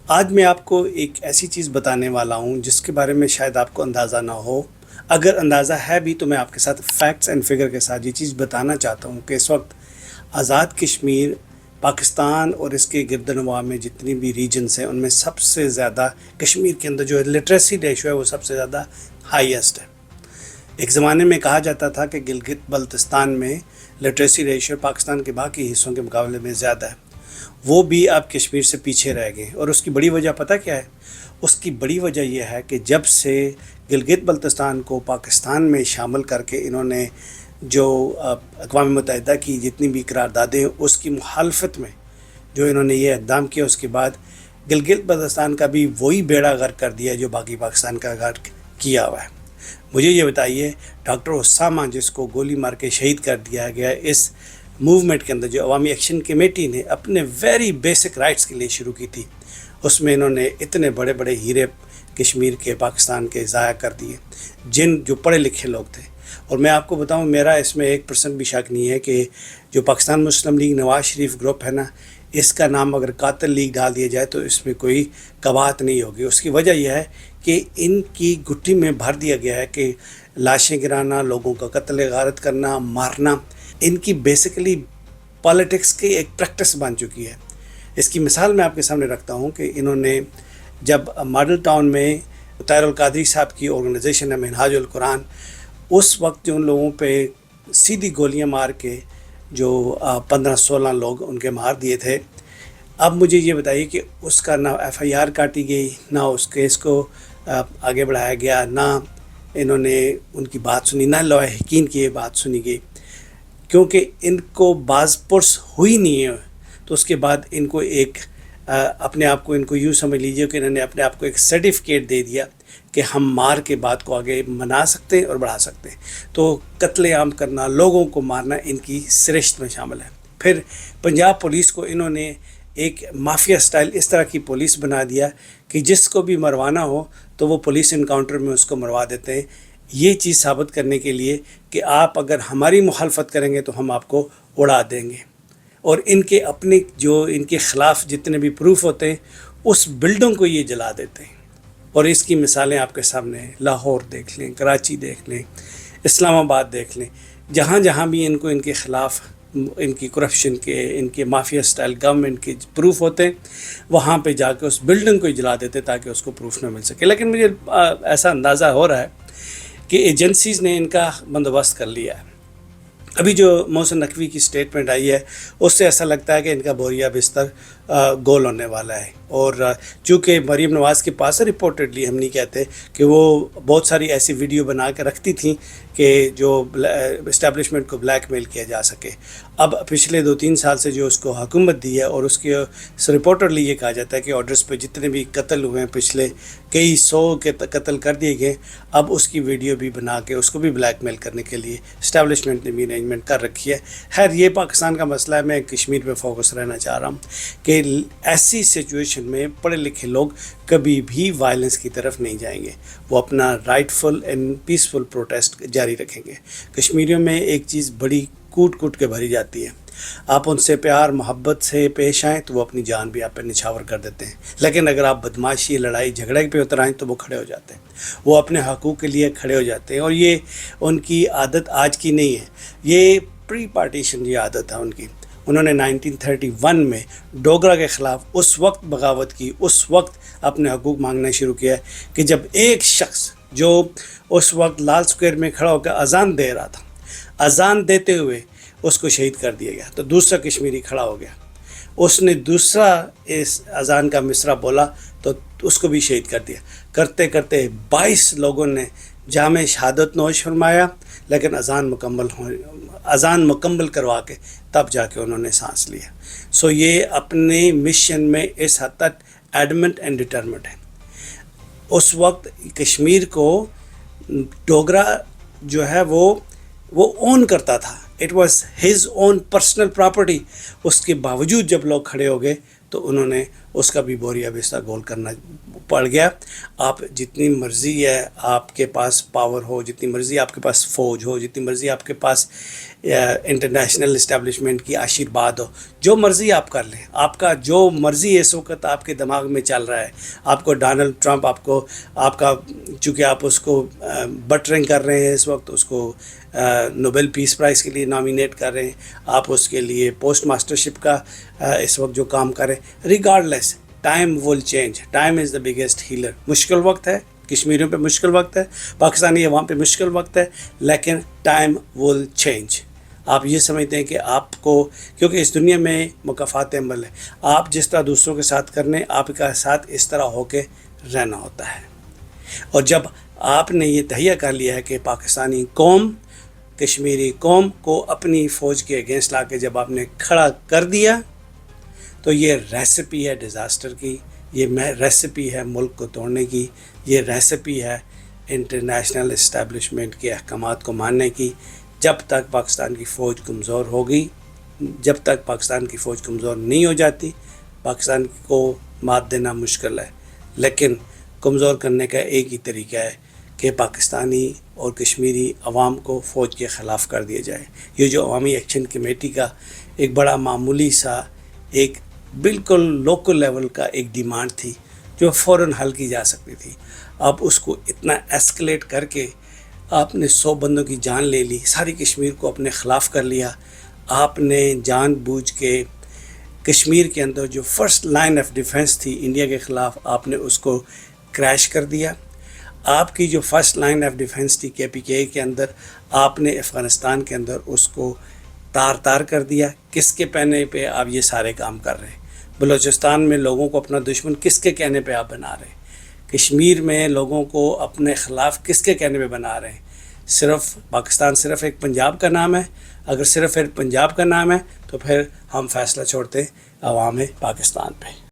آج میں آپ کو ایک ایسی چیز بتانے والا ہوں جس کے بارے میں شاید آپ کو اندازہ نہ ہو. اگر اندازہ ہے بھی تو میں آپ کے ساتھ فیکٹس اینڈ فگر کے ساتھ یہ چیز بتانا چاہتا ہوں کہ اس وقت آزاد کشمیر پاکستان اور اس کے گرد و نواح میں جتنی بھی ریجنز ہیں ان میں سب سے زیادہ کشمیر کے اندر جو لٹریسی ریشو ہے وہ سب سے زیادہ ہائیسٹ ہے. ایک زمانے میں کہا جاتا تھا کہ گلگت بلتستان میں لٹریسی ریشو پاکستان کے باقی حصوں کے مقابلے میں زیادہ ہے. وہ بھی اب کشمیر سے پیچھے رہ گئے اور اس کی بڑی وجہ پتہ کیا ہے؟ اس کی بڑی وجہ یہ ہے کہ جب سے گلگت بلتستان کو پاکستان میں شامل کر کے انہوں نے جو اقوام متحدہ کی جتنی بھی قراردادیں اس کی مخالفت میں جو انہوں نے یہ اقدام کیا، اس کے بعد گلگت بلتستان کا بھی وہی بیڑا غرق کر دیا جو باقی پاکستان کا غرق کیا ہوا ہے. مجھے یہ بتائیے، ڈاکٹر اسامہ جس کو گولی مار کے شہید کر دیا گیا، اس موومنٹ کے اندر جو عوامی ایکشن کمیٹی نے اپنے ویری بیسک رائٹس کے لیے شروع کی تھی، اس میں انہوں نے اتنے بڑے بڑے ہیرے کشمیر کے پاکستان کے ضائع کر دیے جو پڑھے لکھے لوگ تھے. اور میں آپ کو بتاؤں، میرا اس میں 1% بھی شک نہیں ہے کہ جو پاکستان مسلم لیگ نواز شریف گروپ ہے نا، اس کا نام اگر قاتل لیگ ڈال دیا جائے تو اس میں کوئی قباحت نہیں ہوگی. اس کی وجہ یہ ہے کہ ان کی گٹھی میں بھر دیا گیا ہے کہ لاشیں گرانا، لوگوں کا قتل غارت کرنا، مارنا ان کی بیسیکلی پالیٹکس کی ایک پریکٹس بن چکی ہے. اس کی مثال میں آپ کے سامنے رکھتا ہوں کہ انہوں نے جب ماڈل ٹاؤن میں طاہر القادری صاحب کی آرگنائزیشن ہے منہاج القرآن، اس وقت جو ان لوگوں پہ سیدھی گولیاں مار کے جو 15-16 لوگ ان کے مار دیے تھے. اب مجھے یہ بتائیے کہ اس کا نہ FIR کاٹی گئی، نہ اس کیس کو آگے بڑھایا گیا، نہ انہوں نے ان کی بات سنی، نہ لاحقین کی یہ بات سنی گئی، کیونکہ ان کو باز پرس ہوئی نہیں ہے. تو اس کے بعد ان کو ایک اپنے آپ کو ان کو یوں سمجھ لیجئے کہ انہوں نے اپنے آپ کو ایک سرٹیفکیٹ دے دیا کہ ہم مار کے بات کو آگے منا سکتے ہیں اور بڑھا سکتے ہیں. تو قتل عام کرنا، لوگوں کو مارنا ان کی سرشت میں شامل ہے. پھر پنجاب پولیس کو انہوں نے ایک مافیا سٹائل اس طرح کی پولیس بنا دیا کہ جس کو بھی مروانا ہو تو وہ پولیس انکاؤنٹر میں اس کو مروا دیتے ہیں، یہ چیز ثابت کرنے کے لیے کہ آپ اگر ہماری مخالفت کریں گے تو ہم آپ کو اڑا دیں گے. اور ان کے اپنے جو ان کے خلاف جتنے بھی پروف ہوتے ہیں اس بلڈنگ کو یہ جلا دیتے ہیں. اور اس کی مثالیں آپ کے سامنے ہیں. لاہور دیکھ لیں، کراچی دیکھ لیں، اسلام آباد دیکھ لیں، جہاں جہاں بھی ان کو ان کے خلاف ان کی کرپشن کے، ان کے مافیا سٹائل گورنمنٹ کے پروف ہوتے ہیں، وہاں پہ جا کے اس بلڈنگ کو ہی جلا دیتے تاکہ اس کو پروف نہ مل سکے. لیکن مجھے ایسا اندازہ ہو رہا ہے کہ ایجنسیز نے ان کا بندوبست کر لیا ہے. ابھی جو محسن نقوی کی سٹیٹمنٹ آئی ہے اس سے ایسا لگتا ہے کہ ان کا بوریا بستر گول ہونے والا ہے. اور چونکہ مریم نواز کے پاس رپورٹڈلی، ہم نہیں کہتے، کہ وہ بہت ساری ایسی ویڈیو بنا کے رکھتی تھیں کہ جو اسٹیبلشمنٹ کو بلیک میل کیا جا سکے. اب پچھلے 2-3 سال سے جو اس کو حکومت دی ہے اور اس کے رپورٹڈلی یہ کہا جاتا ہے کہ آرڈرز پہ جتنے بھی قتل ہوئے ہیں، پچھلے کئی 100 کے قتل کر دیے گئے، اب اس کی ویڈیو بھی بنا کے اس کو بھی بلیک میل کرنے کے لیے اسٹیبلشمنٹ نے بھی ارینجمنٹ کر رکھی ہے. خیر، یہ پاکستان کا مسئلہ ہے. میں کشمیر پہ فوکس رہنا چاہ رہا ہوں کہ ایسی سچویشن میں پڑھے لکھے لوگ کبھی بھی وائلنس کی طرف نہیں جائیں گے. وہ اپنا رائٹفل اینڈ پیسفل پروٹیسٹ جاری رکھیں گے. کشمیریوں میں ایک چیز بڑی کوٹ کے بھری جاتی ہے. آپ ان سے پیار محبت سے پیش آئیں تو وہ اپنی جان بھی آپ پہ نچھاور کر دیتے ہیں. لیکن اگر آپ بدماشی، لڑائی جھگڑے پہ اتر آئیں تو وہ کھڑے ہو جاتے ہیں، وہ اپنے حقوق کے لیے کھڑے ہو جاتے ہیں. اور یہ ان کی عادت آج کی نہیں ہے، یہ پری پارٹیشن یہ عادت ہے ان کی. انہوں نے 1931 میں ڈوگرا کے خلاف اس وقت بغاوت کی، اس وقت اپنے حقوق مانگنا شروع کیا کہ جب ایک شخص جو اس وقت لال سکوئر میں کھڑا ہو کر اذان دے رہا تھا، اذان دیتے ہوئے اس کو شہید کر دیا گیا. تو دوسرا کشمیری کھڑا ہو گیا، اس نے دوسرا اس اذان کا مصرع بولا تو اس کو بھی شہید کر دیا. کرتے کرتے 22 لوگوں نے جامع شہادت نوش فرمایا، لیکن اذان مکمل کروا کے تب جا کے انہوں نے سانس لیا. سو یہ اپنے مشن میں اس حد تک ایڈمنٹ اینڈ ڈٹرمنٹ ہے. اس وقت کشمیر کو ڈوگرا جو ہے وہ اون کرتا تھا. It was his own personal property. اس کے باوجود جب لوگ کھڑے ہو گئے تو انہوں نے اس کا بھی بوریا بیستہ گول کرنا پڑ گیا۔ آپ جتنی مرضی ہے آپ کے پاس پاور ہو، جتنی مرضی آپ کے پاس فوج ہو، جتنی مرضی آپ کے پاس انٹرنیشنل اسٹیبلشمنٹ کی آشیرواد ہو، جو مرضی آپ کر لیں، آپ کا جو مرضی اس وقت آپ کے دماغ میں چل رہا ہے، آپ کو ڈونلڈ ٹرمپ آپ کا چونکہ آپ اس کو بٹرنگ کر رہے ہیں، اس وقت اس کو نوبل پیس پرائز کے لیے نامینیٹ کر رہے ہیں، آپ اس کے لیے پوسٹ ماسٹرشپ کا اس وقت جو کام کریں، regardless time will change, time is the biggest healer. مشکل وقت ہے، کشمیریوں پہ مشکل وقت ہے، پاکستانی عوام پہ مشکل وقت ہے، لیکن ٹائم ول چینج۔ آپ یہ سمجھتے ہیں کہ آپ کو، کیونکہ اس دنیا میں مکافات عمل ہے، آپ جس طرح دوسروں کے ساتھ کرنے، آپ کا ساتھ اس طرح ہو کے رہنا ہوتا ہے۔ اور جب آپ نے یہ تہیہ کر لیا ہے کہ پاکستانی قوم، کشمیری قوم کو اپنی فوج کے اگینسٹ لا کے جب آپ نے کھڑا کر دیا، تو یہ ریسیپی ہے ڈیزاسٹر کی، یہ ریسیپی ہے ملک کو توڑنے کی، یہ ریسیپی ہے انٹرنیشنل اسٹیبلشمنٹ کے احکامات کو ماننے کی۔ جب تک پاکستان کی فوج کمزور ہوگی، جب تک پاکستان کی فوج کمزور نہیں ہو جاتی، پاکستان کو مات دینا مشکل ہے۔ لیکن کمزور کرنے کا ایک ہی طریقہ ہے کہ پاکستانی اور کشمیری عوام کو فوج کے خلاف کر دیا جائے۔ یہ جو عوامی ایکشن کمیٹی کا ایک بڑا معمولی سا ایک بالکل لوکل لیول کا ایک ڈیمانڈ تھی جو فوراً حل کی جا سکتی تھی، اب اس کو اتنا ایسکلیٹ کر کے آپ نے 100 بندوں کی جان لے لی، ساری کشمیر کو اپنے خلاف کر لیا۔ آپ نے جان بوجھ کے کشمیر کے اندر جو فرسٹ لائن آف ڈیفنس تھی انڈیا کے خلاف، آپ نے اس کو کریش کر دیا۔ آپ کی جو فرسٹ لائن آف ڈیفنس تھی KPKI کے اندر، آپ نے افغانستان کے اندر اس کو تار کر دیا۔ کس کے کہنے پہ آپ یہ سارے کام کر رہے ہیں؟ بلوچستان میں لوگوں کو اپنا دشمن کس کے کہنے پہ آپ بنا رہے ہیں؟ کشمیر میں لوگوں کو اپنے خلاف کس کے کہنے پہ بنا رہے ہیں؟ صرف پاکستان صرف ایک پنجاب کا نام ہے؟ اگر صرف ایک پنجاب کا نام ہے تو پھر ہم فیصلہ چھوڑتے عوام پاکستان پہ۔